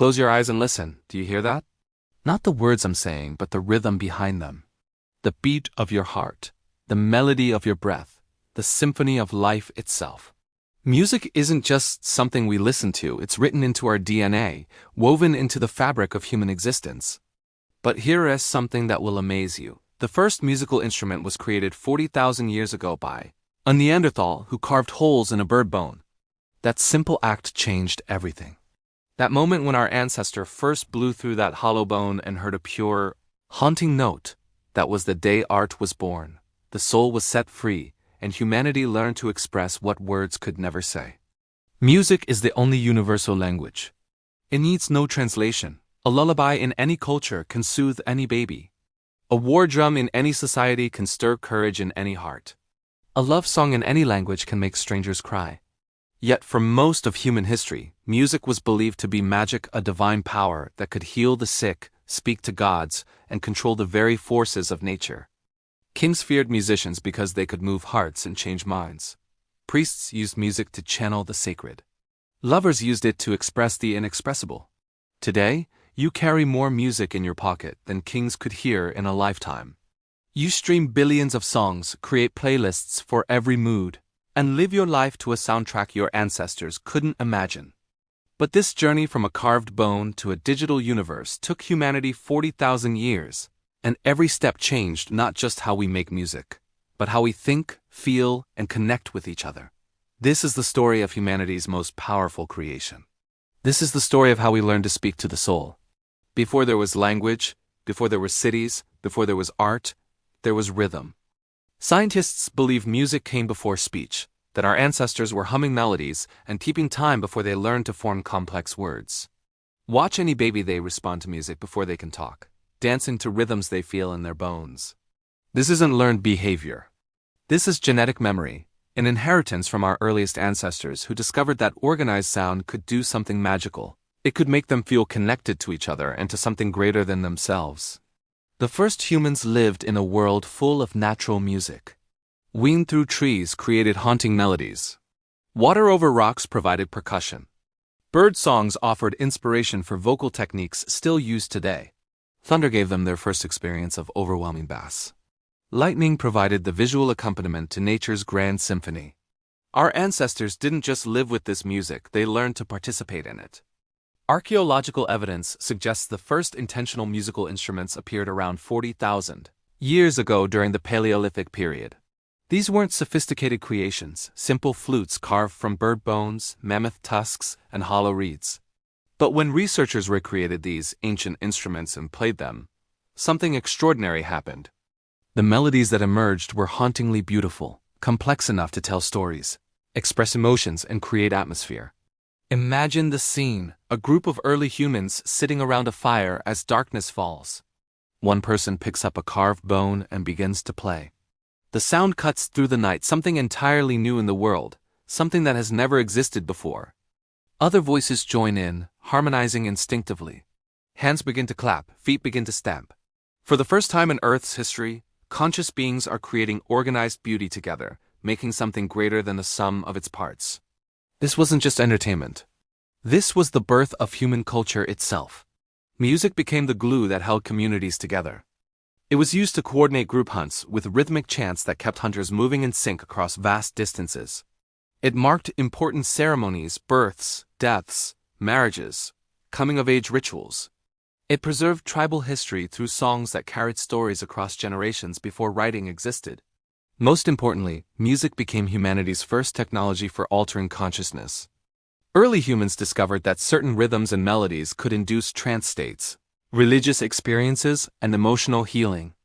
Close your eyes and listen. Do you hear that? Not the words I'm saying, but the rhythm behind them. The beat of your heart, the melody of your breath, the symphony of life itself. Music isn't just something we listen to, it's written into our DNA, woven into the fabric of human existence. But here is something that will amaze you. The first musical instrument was created 40,000 years ago by a Neanderthal who carved holes in a bird bone. That simple act changed everything. That moment when our ancestor first blew through that hollow bone and heard a pure, haunting note, that was the day art was born. The soul was set free, and humanity learned to express what words could never say. Music is the only universal language. It needs no translation. A lullaby in any culture can soothe any baby. A war drum in any society can stir courage in any heart. A love song in any language can make strangers cry. Yet for most of human history, music was believed to be magic, a divine power that could heal the sick, speak to gods, and control the very forces of nature. Kings feared musicians because they could move hearts and change minds. Priests used music to channel the sacred. Lovers used it to express the inexpressible. Today, you carry more music in your pocket than kings could hear in a lifetime. You stream billions of songs, create playlists for every mood, and live your life to a soundtrack your ancestors couldn't imagine. But this journey from a carved bone to a digital universe took humanity 40,000 years, and every step changed not just how we make music, but how we think, feel, and connect with each other. This is the story of humanity's most powerful creation. This is the story of how we learned to speak to the soul. Before there was language, before there were cities, before there was art, there was rhythm. Scientists believe music came before speech, that our ancestors were humming melodies and keeping time before they learned to form complex words. Watch any baby, they respond to music before they can talk, dancing to rhythms they feel in their bones. This isn't learned behavior. This is genetic memory, an inheritance from our earliest ancestors who discovered that organized sound could do something magical. It could make them feel connected to each other and to something greater than themselves. The first humans lived in a world full of natural music. Wind through trees created haunting melodies. Water over rocks provided percussion. Bird songs offered inspiration for vocal techniques still used today. Thunder gave them their first experience of overwhelming bass. Lightning provided the visual accompaniment to nature's grand symphony. Our ancestors didn't just live with this music, they learned to participate in it. Archaeological evidence suggests the first intentional musical instruments appeared around 40,000 years ago during the Paleolithic period. These weren't sophisticated creations, simple flutes carved from bird bones, mammoth tusks, and hollow reeds. But when researchers recreated these ancient instruments and played them, something extraordinary happened. The melodies that emerged were hauntingly beautiful, complex enough to tell stories, express emotions, and create atmosphere. Imagine the scene, a group of early humans sitting around a fire as darkness falls. One person picks up a carved bone and begins to play. The sound cuts through the night, something entirely new in the world, something that has never existed before. Other voices join in, harmonizing instinctively. Hands begin to clap, feet begin to stamp. For the first time in Earth's history, conscious beings are creating organized beauty together, making something greater than the sum of its parts. This wasn't just entertainment. This was the birth of human culture itself. Music became the glue that held communities together. It was used to coordinate group hunts with rhythmic chants that kept hunters moving in sync across vast distances. It marked important ceremonies, births, deaths, marriages, coming-of-age rituals. It preserved tribal history through songs that carried stories across generations before writing existed. Most importantly, music became humanity's first technology for altering consciousness. Early humans discovered that certain rhythms and melodies could induce trance states, religious experiences, and emotional healing.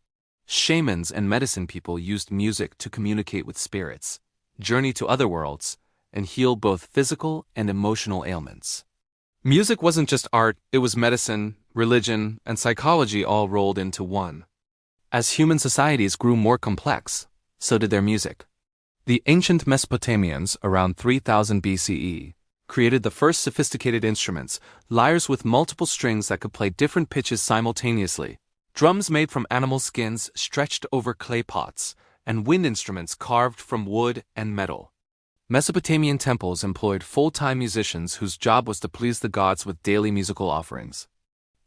Shamans and medicine people used music to communicate with spirits, journey to other worlds, and heal both physical and emotional ailments. Music wasn't just art, it was medicine, religion, and psychology all rolled into one. As human societies grew more complex, so did their music. The ancient Mesopotamians, around 3000 BCE, created the first sophisticated instruments, lyres with multiple strings that could play different pitches simultaneously, drums made from animal skins stretched over clay pots, and wind instruments carved from wood and metal. Mesopotamian temples employed full-time musicians whose job was to please the gods with daily musical offerings.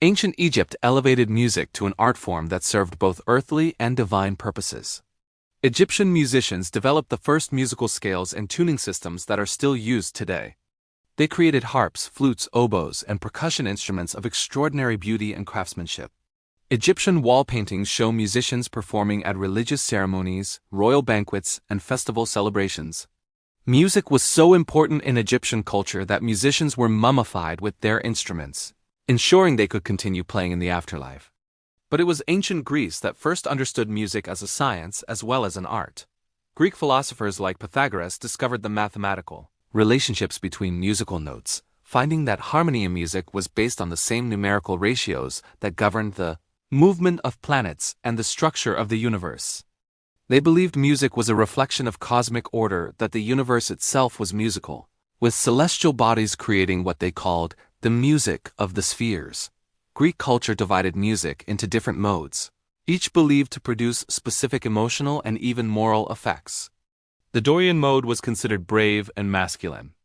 Ancient Egypt elevated music to an art form that served both earthly and divine purposes. Egyptian musicians developed the first musical scales and tuning systems that are still used today. They created harps, flutes, oboes, and percussion instruments of extraordinary beauty and craftsmanship. Egyptian wall paintings show musicians performing at religious ceremonies, royal banquets, and festival celebrations. Music was so important in Egyptian culture that musicians were mummified with their instruments, ensuring they could continue playing in the afterlife. But it was ancient Greece that first understood music as a science as well as an art. Greek philosophers like Pythagoras discovered the mathematical relationships between musical notes, finding that harmony in music was based on the same numerical ratios that governed the movement of planets and the structure of the universe. They believed music was a reflection of cosmic order, that the universe itself was musical, with celestial bodies creating what they called the music of the spheres. Greek culture divided music into different modes, each believed to produce specific emotional and even moral effects. The Dorian mode was considered brave and masculine.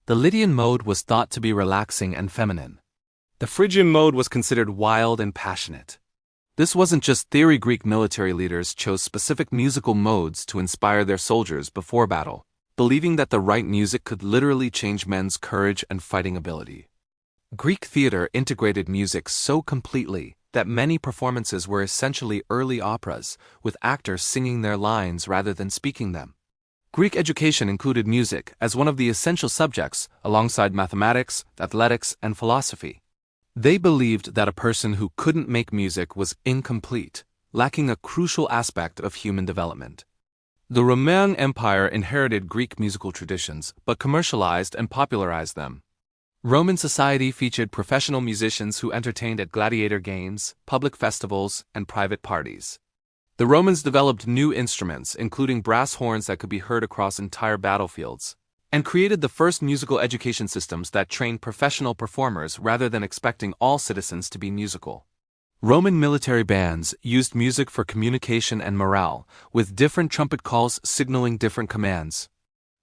The Lydian mode was thought to be relaxing and feminine. The Phrygian mode was considered wild and passionate. This wasn't just theory. Greek military leaders chose specific musical modes to inspire their soldiers before battle, believing that the right music could literally change men's courage and fighting ability. Greek theater integrated music so completely that many performances were essentially early operas, with actors singing their lines rather than speaking them. Greek education included music as one of the essential subjects alongside mathematics, athletics, and philosophy. They believed that a person who couldn't make music was incomplete, lacking a crucial aspect of human development. The Roman Empire inherited Greek musical traditions but commercialized and popularized them. Roman society featured professional musicians who entertained at gladiator games, public festivals, and private parties. The Romans developed new instruments, including brass horns that could be heard across entire battlefields, and created the first musical education systems that trained professional performers rather than expecting all citizens to be musical. Roman military bands used music for communication and morale, with different trumpet calls signaling different commands.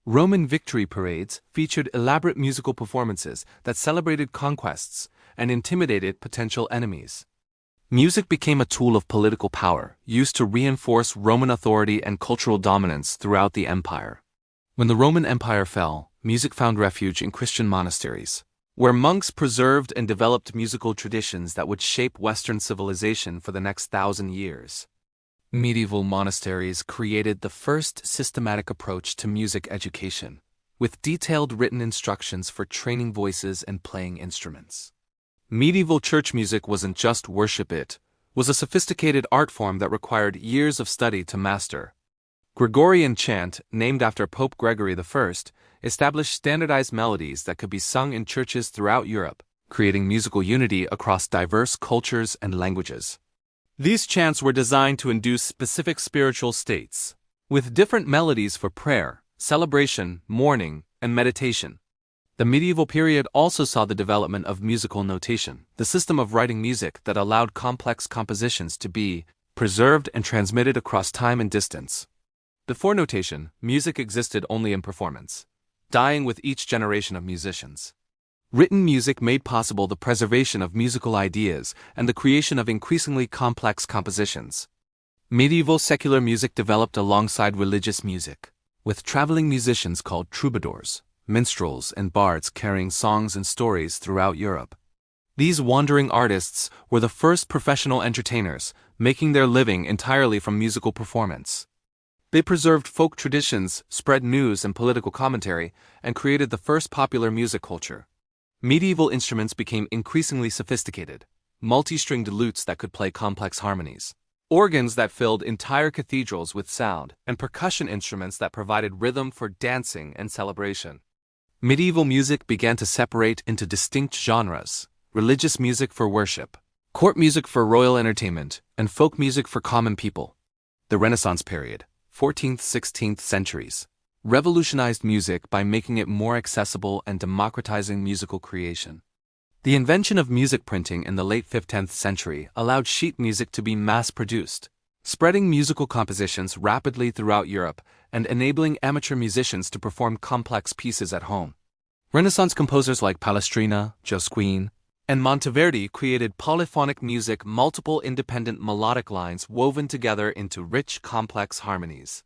Roman victory parades featured elaborate musical performances that celebrated conquests and intimidated potential enemies. Music became a tool of political power, used to reinforce Roman authority and cultural dominance throughout the empire. When the Roman Empire fell, music found refuge in Christian monasteries, where monks preserved and developed musical traditions that would shape Western civilization for the next 1,000 years. Medieval monasteries created the first systematic approach to music education, with detailed written instructions for training voices and playing instruments. Medieval church music wasn't just worship, it was a sophisticated art form that required years of study to master. Gregorian chant, named after Pope Gregory I, established standardized melodies that could be sung in churches throughout Europe, creating musical unity across diverse cultures and languages. These chants were designed to induce specific spiritual states, with different melodies for prayer, celebration, mourning, and meditation. The medieval period also saw the development of musical notation, the system of writing music that allowed complex compositions to be preserved and transmitted across time and distance. Before notation, music existed only in performance, dying with each generation of musicians. Written music made possible the preservation of musical ideas and the creation of increasingly complex compositions. Medieval secular music developed alongside religious music, with traveling musicians called troubadours, minstrels, and bards carrying songs and stories throughout Europe. These wandering artists were the first professional entertainers, making their living entirely from musical performance. They preserved folk traditions, spread news and political commentary, and created the first popular music culture. Medieval instruments became increasingly sophisticated, multi-stringed lutes that could play complex harmonies, organs that filled entire cathedrals with sound, and percussion instruments that provided rhythm for dancing and celebration. Medieval music began to separate into distinct genres: religious music for worship, court music for royal entertainment, and folk music for common people. The Renaissance period, 14th–16th centuries, revolutionized music by making it more accessible and democratizing musical creation. The invention of music printing in the late 15th century allowed sheet music to be mass-produced, spreading musical compositions rapidly throughout Europe and enabling amateur musicians to perform complex pieces at home. Renaissance composers like Palestrina, Josquin, and Monteverdi created polyphonic music, multiple independent melodic lines woven together into rich, complex harmonies.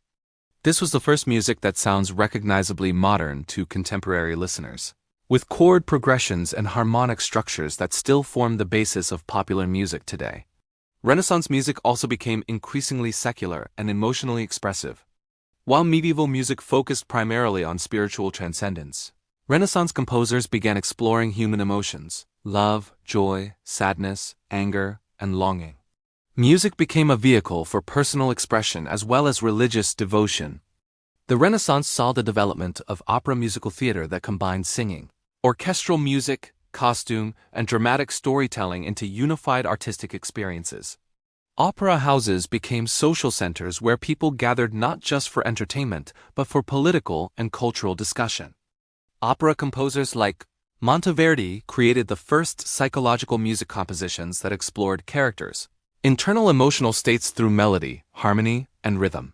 This was the first music that sounds recognizably modern to contemporary listeners, with chord progressions and harmonic structures that still form the basis of popular music today. Renaissance music also became increasingly secular and emotionally expressive. While medieval music focused primarily on spiritual transcendence, Renaissance composers began exploring human emotions: love, joy, sadness, anger, and longing. Music became a vehicle for personal expression as well as religious devotion. The Renaissance saw the development of opera musical theater that combined singing, orchestral music, costume, and dramatic storytelling into unified artistic experiences. Opera houses became social centers where people gathered not just for entertainment, but for political and cultural discussion. Opera composers like Monteverdi created the first psychological music compositions that explored characters' internal emotional states through melody, harmony, and rhythm.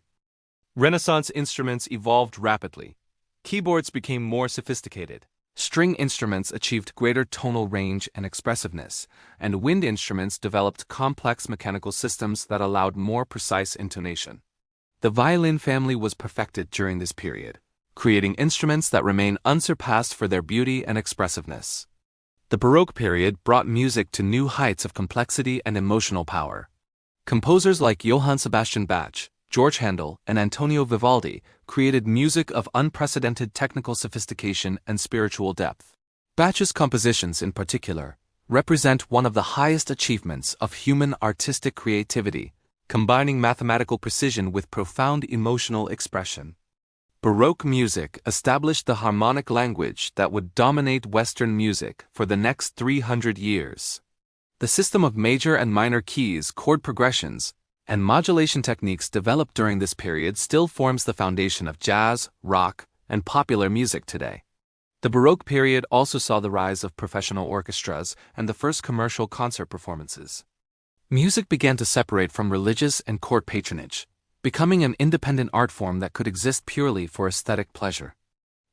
Renaissance instruments evolved rapidly. Keyboards became more sophisticated. String instruments achieved greater tonal range and expressiveness, and wind instruments developed complex mechanical systems that allowed more precise intonation. The violin family was perfected during this period, creating instruments that remain unsurpassed for their beauty and expressiveness. The Baroque period brought music to new heights of complexity and emotional power. Composers like Johann Sebastian Bach, George Handel, and Antonio Vivaldi created music of unprecedented technical sophistication and spiritual depth. Bach's compositions, in particular, represent one of the highest achievements of human artistic creativity, combining mathematical precision with profound emotional expression. Baroque music established the harmonic language that would dominate Western music for the next 300 years. The system of major and minor keys, chord progressions, and modulation techniques developed during this period still forms the foundation of jazz, rock, and popular music today. The Baroque period also saw the rise of professional orchestras and the first commercial concert performances. Music began to separate from religious and court patronage, becoming an independent art form that could exist purely for aesthetic pleasure.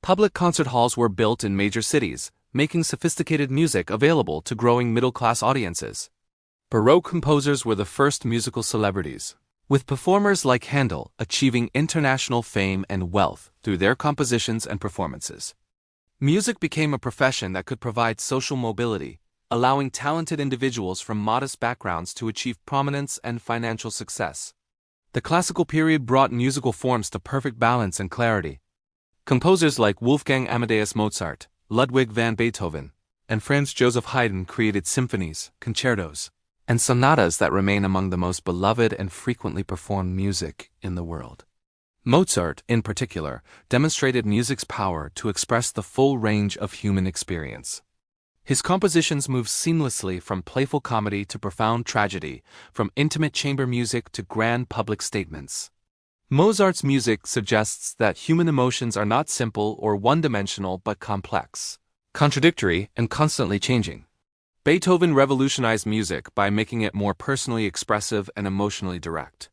Public concert halls were built in major cities, making sophisticated music available to growing middle-class audiences. Baroque composers were the first musical celebrities, with performers like Handel achieving international fame and wealth through their compositions and performances. Music became a profession that could provide social mobility, allowing talented individuals from modest backgrounds to achieve prominence and financial success. The classical period brought musical forms to perfect balance and clarity. Composers like Wolfgang Amadeus Mozart, Ludwig van Beethoven, and Franz Joseph Haydn created symphonies, concertos, and sonatas that remain among the most beloved and frequently performed music in the world. Mozart, in particular, demonstrated music's power to express the full range of human experience. His compositions move seamlessly from playful comedy to profound tragedy, from intimate chamber music to grand public statements. Mozart's music suggests that human emotions are not simple or one-dimensional but complex, contradictory, and constantly changing. Beethoven revolutionized music by making it more personally expressive and emotionally direct.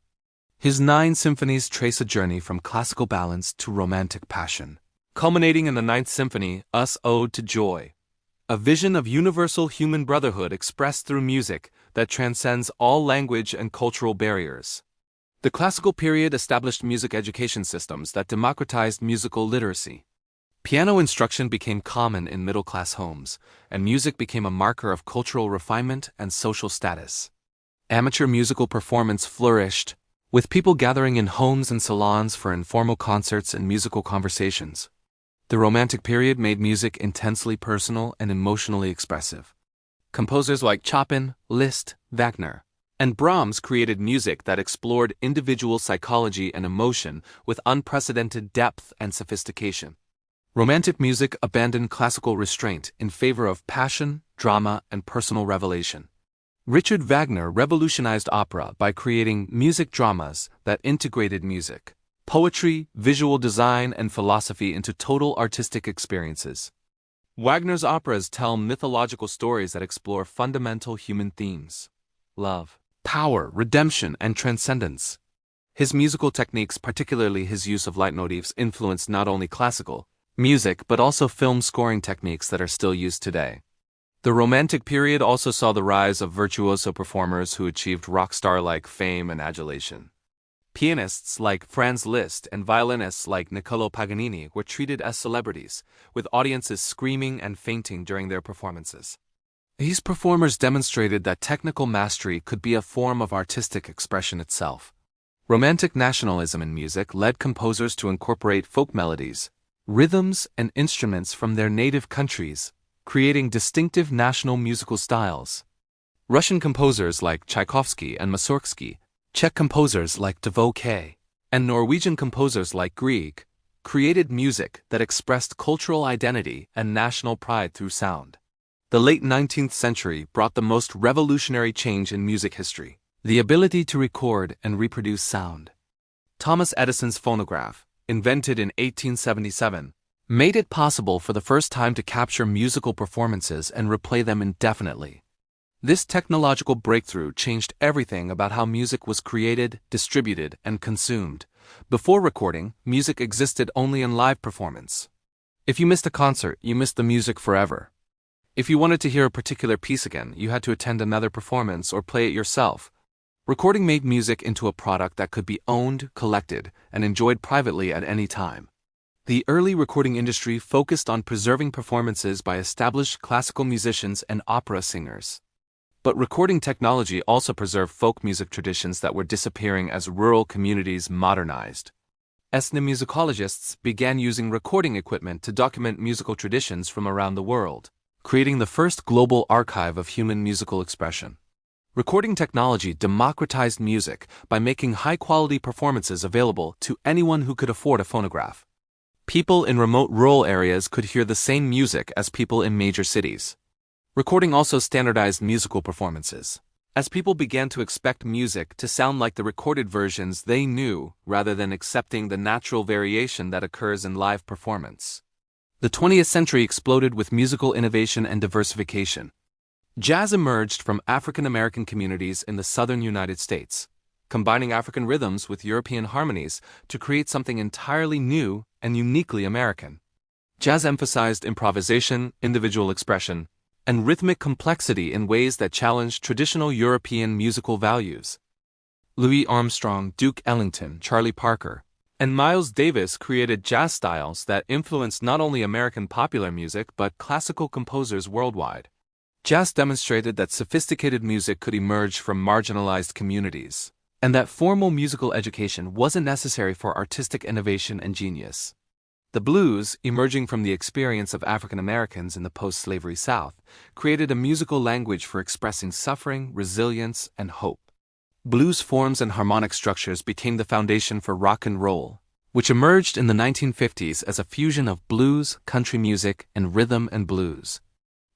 His 9 symphonies trace a journey from classical balance to romantic passion, culminating in the Ninth Symphony, Us Ode to Joy, a vision of universal human brotherhood expressed through music that transcends all language and cultural barriers. The classical period established music education systems that democratized musical literacy. Piano instruction became common in middle-class homes, and music became a marker of cultural refinement and social status. Amateur musical performance flourished, with people gathering in homes and salons for informal concerts and musical conversations. The Romantic period made music intensely personal and emotionally expressive. Composers like Chopin, Liszt, Wagner, and Brahms created music that explored individual psychology and emotion with unprecedented depth and sophistication. Romantic music abandoned classical restraint in favor of passion, drama, and personal revelation. Richard Wagner revolutionized opera by creating music dramas that integrated music, poetry, visual design, and philosophy into total artistic experiences. Wagner's operas tell mythological stories that explore fundamental human themes: love, power, redemption, and transcendence. His musical techniques, particularly his use of leitmotifs, influenced not only classical music but also film scoring techniques that are still used today. The Romantic period also saw the rise of virtuoso performers who achieved rock star-like fame and adulation. Pianists like Franz Liszt and violinists like Niccolò Paganini were treated as celebrities, with audiences screaming and fainting during their performances. These performers demonstrated that technical mastery could be a form of artistic expression itself. Romantic nationalism in music led composers to incorporate folk melodies, rhythms, and instruments from their native countries, creating distinctive national musical styles. Russian composers like Tchaikovsky and Mussorgsky, Czech composers like Devoe, and Norwegian composers like Grieg created music that expressed cultural identity and national pride through sound. The late 19th century brought the most revolutionary change in music history: the ability to record and reproduce sound. Thomas Edison's phonograph, invented in 1877, made it possible for the first time to capture musical performances and replay them indefinitely. This technological breakthrough changed everything about how music was created, distributed, and consumed. Before recording, music existed only in live performance. If you missed a concert, you missed the music forever. If you wanted to hear a particular piece again, you had to attend another performance or play it yourself. Recording made music into a product that could be owned, collected, and enjoyed privately at any time. The early recording industry focused on preserving performances by established classical musicians and opera singers. But recording technology also preserved folk music traditions that were disappearing as rural communities modernized. Ethnomusicologists began using recording equipment to document musical traditions from around the world, creating the first global archive of human musical expression. Recording technology democratized music by making high-quality performances available to anyone who could afford a phonograph. People in remote rural areas could hear the same music as people in major cities. Recording also standardized musical performances, as people began to expect music to sound like the recorded versions they knew rather than accepting the natural variation that occurs in live performance. The 20th century exploded with musical innovation and diversification. Jazz emerged from African American communities in the southern United States, combining African rhythms with European harmonies to create something entirely new and uniquely American. Jazz emphasized improvisation, individual expression, and rhythmic complexity in ways that challenged traditional European musical values. Louis Armstrong, Duke Ellington, Charlie Parker, and Miles Davis created jazz styles that influenced not only American popular music but classical composers worldwide. Jazz demonstrated that sophisticated music could emerge from marginalized communities, and that formal musical education wasn't necessary for artistic innovation and genius. The blues, emerging from the experience of African Americans in the post-slavery South, created a musical language for expressing suffering, resilience, and hope. Blues forms and harmonic structures became the foundation for rock and roll, which emerged in the 1950s as a fusion of blues, country music, and rhythm and blues.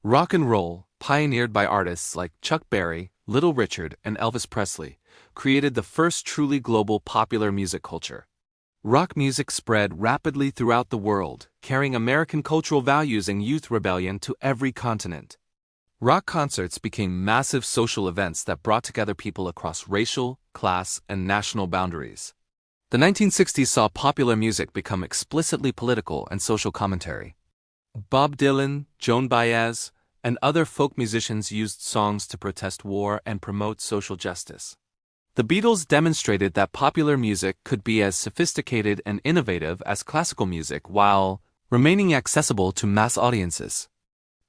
Rock and roll, pioneered by artists like Chuck Berry, Little Richard, and Elvis Presley, created the first truly global popular music culture. Rock music spread rapidly throughout the world, carrying American cultural values and youth rebellion to every continent. Rock concerts became massive social events that brought together people across racial, class, and national boundaries. The 1960s saw popular music become explicitly political and social commentary. Bob Dylan, Joan Baez, and other folk musicians used songs to protest war and promote social justice. The Beatles demonstrated that popular music could be as sophisticated and innovative as classical music while remaining accessible to mass audiences.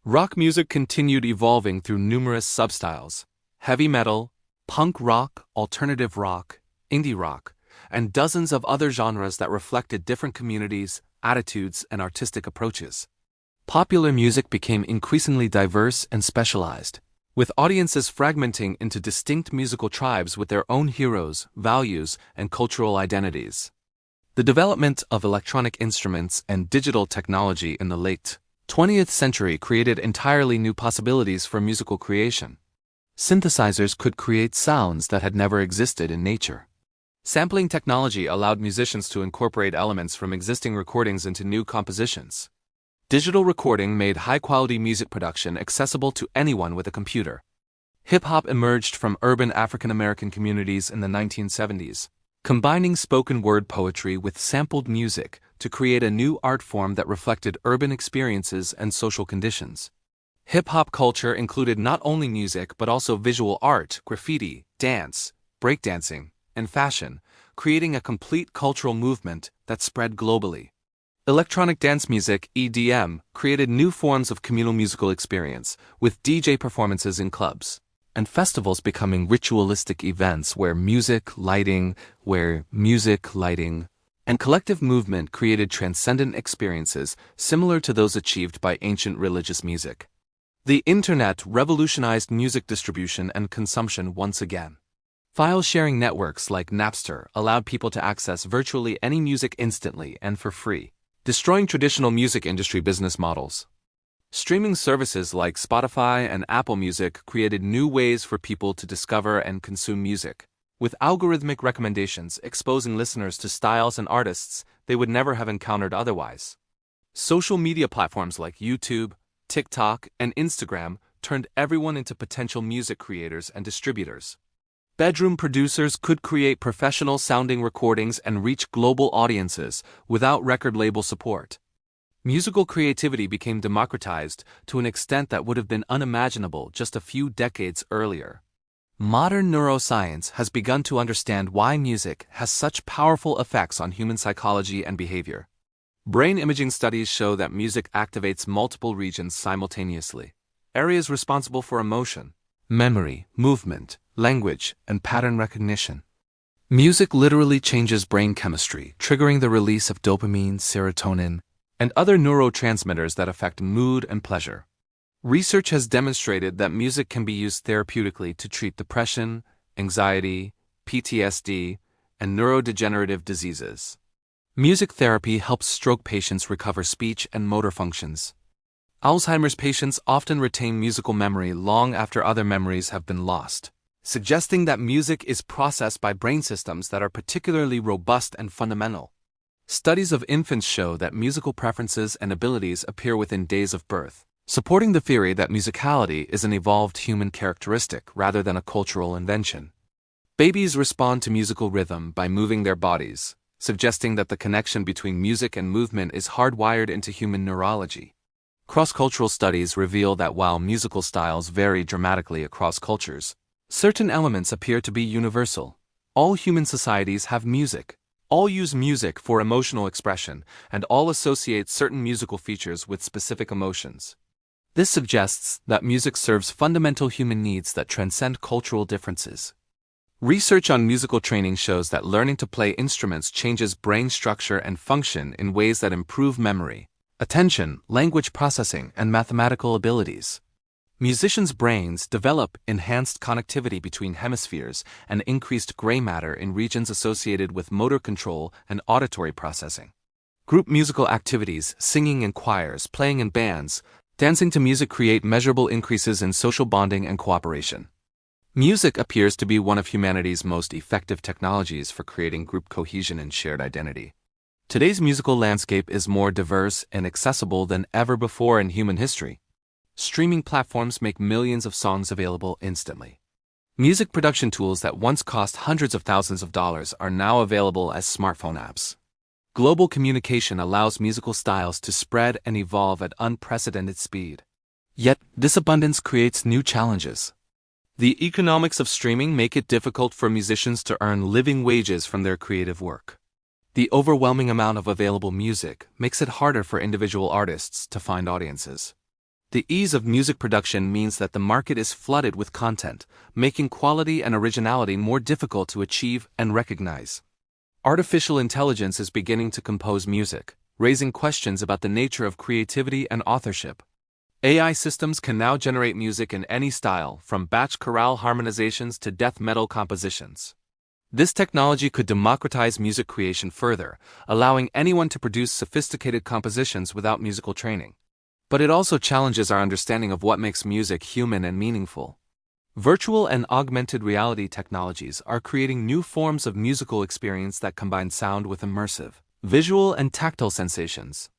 Rock music continued evolving through numerous substyles: heavy metal, punk rock, alternative rock, indie rock, and dozens of other genres that reflected different communities, attitudes, and artistic approaches. Popular music became increasingly diverse and specialized, with audiences fragmenting into distinct musical tribes with their own heroes, values, and cultural identities. The development of electronic instruments and digital technology in the late 20th century created entirely new possibilities for musical creation. Synthesizers could create sounds that had never existed in nature. Sampling technology allowed musicians to incorporate elements from existing recordings into new compositions. Digital recording made high-quality music production accessible to anyone with a computer. Hip-hop emerged from urban African American communities in the 1970s, combining spoken word poetry with sampled music to create a new art form that reflected urban experiences and social conditions. Hip-hop culture included not only music but also visual art, graffiti, dance, breakdancing, and fashion, creating a complete cultural movement that spread globally. Electronic dance music, EDM, created new forms of communal musical experience, with DJ performances in clubs and festivals becoming ritualistic events where music, lighting, and collective movement created transcendent experiences similar to those achieved by ancient religious music. The Internet revolutionized music distribution and consumption once again. File-sharing networks like Napster allowed people to access virtually any music instantly and for free, destroying traditional music industry business models. Streaming services like Spotify and Apple Music created new ways for people to discover and consume music, with algorithmic recommendations exposing listeners to styles and artists they would never have encountered otherwise. Social media platforms like YouTube, TikTok, and Instagram turned everyone into potential music creators and distributors. Bedroom producers could create professional-sounding recordings and reach global audiences without record label support. Musical creativity became democratized to an extent that would have been unimaginable just a few decades earlier. Modern neuroscience has begun to understand why music has such powerful effects on human psychology and behavior. Brain imaging studies show that music activates multiple regions simultaneously, areas responsible for emotion, memory, movement, language, and pattern recognition. Music literally changes brain chemistry, triggering the release of dopamine, serotonin, and other neurotransmitters that affect mood and pleasure. Research has demonstrated that music can be used therapeutically to treat depression, anxiety, PTSD, and neurodegenerative diseases. Music therapy helps stroke patients recover speech and motor functions. Alzheimer's patients often retain musical memory long after other memories have been lost, suggesting that music is processed by brain systems that are particularly robust and fundamental. Studies of infants show that musical preferences and abilities appear within days of birth, supporting the theory that musicality is an evolved human characteristic rather than a cultural invention. Babies respond to musical rhythm by moving their bodies, suggesting that the connection between music and movement is hardwired into human neurology. Cross-cultural studies reveal that while musical styles vary dramatically across cultures, certain elements appear to be universal. All human societies have music. All use music for emotional expression, and all associate certain musical features with specific emotions. This suggests that music serves fundamental human needs that transcend cultural differences. Research on musical training shows that learning to play instruments changes brain structure and function in ways that improve memory, attention, language processing, and mathematical abilities. Musicians' brains develop enhanced connectivity between hemispheres and increased gray matter in regions associated with motor control and auditory processing. Group musical activities, singing in choirs, playing in bands, dancing to music create measurable increases in social bonding and cooperation. Music appears to be one of humanity's most effective technologies for creating group cohesion and shared identity. Today's musical landscape is more diverse and accessible than ever before in human history. Streaming platforms make millions of songs available instantly. Music production tools that once cost hundreds of thousands of dollars are now available as smartphone apps. Global communication allows musical styles to spread and evolve at unprecedented speed. Yet, this abundance creates new challenges. The economics of streaming make it difficult for musicians to earn living wages from their creative work. The overwhelming amount of available music makes it harder for individual artists to find audiences. The ease of music production means that the market is flooded with content, making quality and originality more difficult to achieve and recognize. Artificial intelligence is beginning to compose music, raising questions about the nature of creativity and authorship. AI systems can now generate music in any style, from batch chorale harmonizations to death metal compositions. This technology could democratize music creation further, allowing anyone to produce sophisticated compositions without musical training. But it also challenges our understanding of what makes music human and meaningful. Virtual and augmented reality technologies are creating new forms of musical experience that combine sound with immersive, visual and tactile sensations.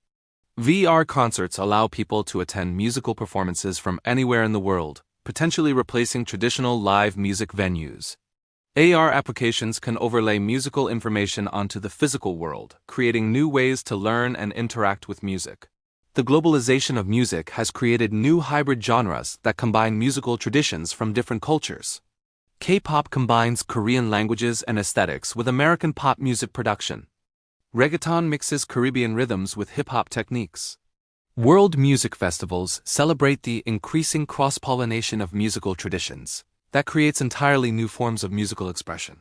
VR concerts allow people to attend musical performances from anywhere in the world, potentially replacing traditional live music venues. AR applications can overlay musical information onto the physical world, creating new ways to learn and interact with music. The globalization of music has created new hybrid genres that combine musical traditions from different cultures. K-pop combines Korean languages and aesthetics with American pop music production. Reggaeton mixes Caribbean rhythms with hip-hop techniques. World music festivals celebrate the increasing cross-pollination of musical traditions that creates entirely new forms of musical expression.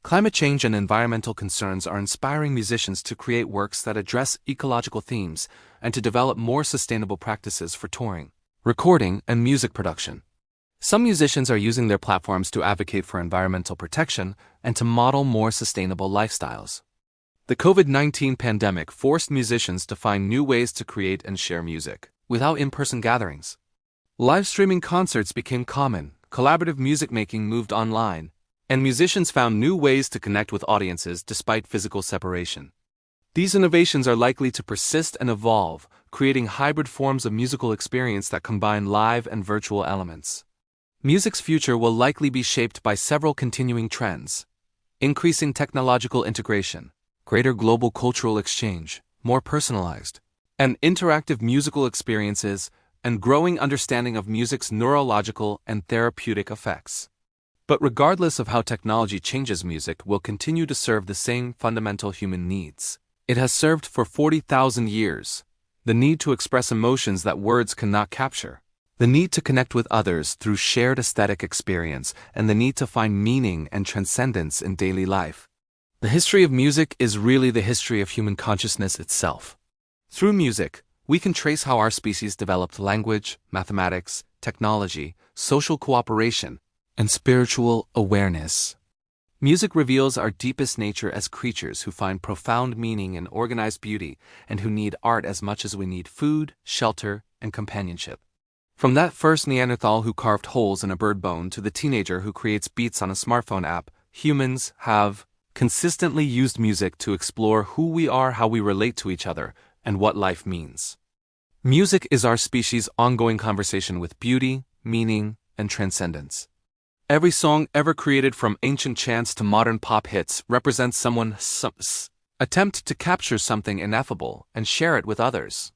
Climate change and environmental concerns are inspiring musicians to create works that address ecological themes and to develop more sustainable practices for touring, recording, and music production. Some musicians are using their platforms to advocate for environmental protection and to model more sustainable lifestyles. The COVID-19 pandemic forced musicians to find new ways to create and share music without in-person gatherings. Live streaming concerts became common, collaborative music making moved online, and musicians found new ways to connect with audiences despite physical separation. These innovations are likely to persist and evolve, creating hybrid forms of musical experience that combine live and virtual elements. Music's future will likely be shaped by several continuing trends: increasing technological integration, greater global cultural exchange, more personalized and interactive musical experiences, and growing understanding of music's neurological and therapeutic effects. But regardless of how technology changes, music will continue to serve the same fundamental human needs it has served for 40,000 years: the need to express emotions that words cannot capture, the need to connect with others through shared aesthetic experience, and the need to find meaning and transcendence in daily life. The history of music is really the history of human consciousness itself. Through music, we can trace how our species developed language, mathematics, technology, social cooperation, and spiritual awareness. Music reveals our deepest nature as creatures who find profound meaning in organized beauty and who need art as much as we need food, shelter, and companionship. From that first Neanderthal who carved holes in a bird bone to the teenager who creates beats on a smartphone app, humans have consistently used music to explore who we are, how we relate to each other, and what life means. Music is our species' ongoing conversation with beauty, meaning, and transcendence. Every song ever created, from ancient chants to modern pop hits, represents someone's attempt to capture something ineffable and share it with others.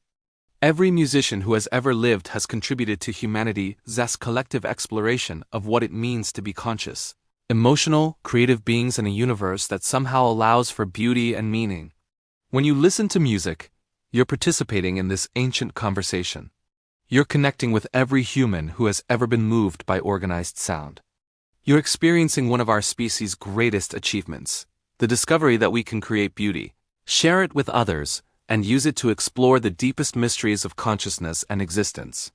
Every musician who has ever lived has contributed to humanity's collective exploration of what it means to be conscious, emotional, creative beings in a universe that somehow allows for beauty and meaning. When you listen to music, you're participating in this ancient conversation. You're connecting with every human who has ever been moved by organized sound. You're experiencing one of our species' greatest achievements: the discovery that we can create beauty, share it with others, and use it to explore the deepest mysteries of consciousness and existence.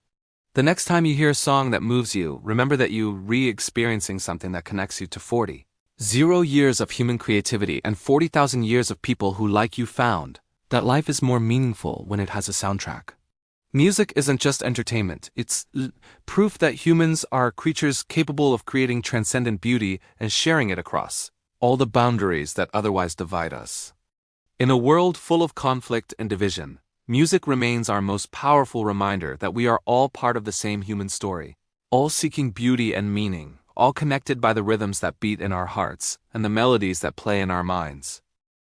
The next time you hear a song that moves you, remember that you're re-experiencing something that connects you to 40,000 years of human creativity and 40,000 years of people who, like you, found that life is more meaningful when it has a soundtrack. Music isn't just entertainment, it's proof that humans are creatures capable of creating transcendent beauty and sharing it across all the boundaries that otherwise divide us. In a world full of conflict and division, music remains our most powerful reminder that we are all part of the same human story, all seeking beauty and meaning, all connected by the rhythms that beat in our hearts and the melodies that play in our minds.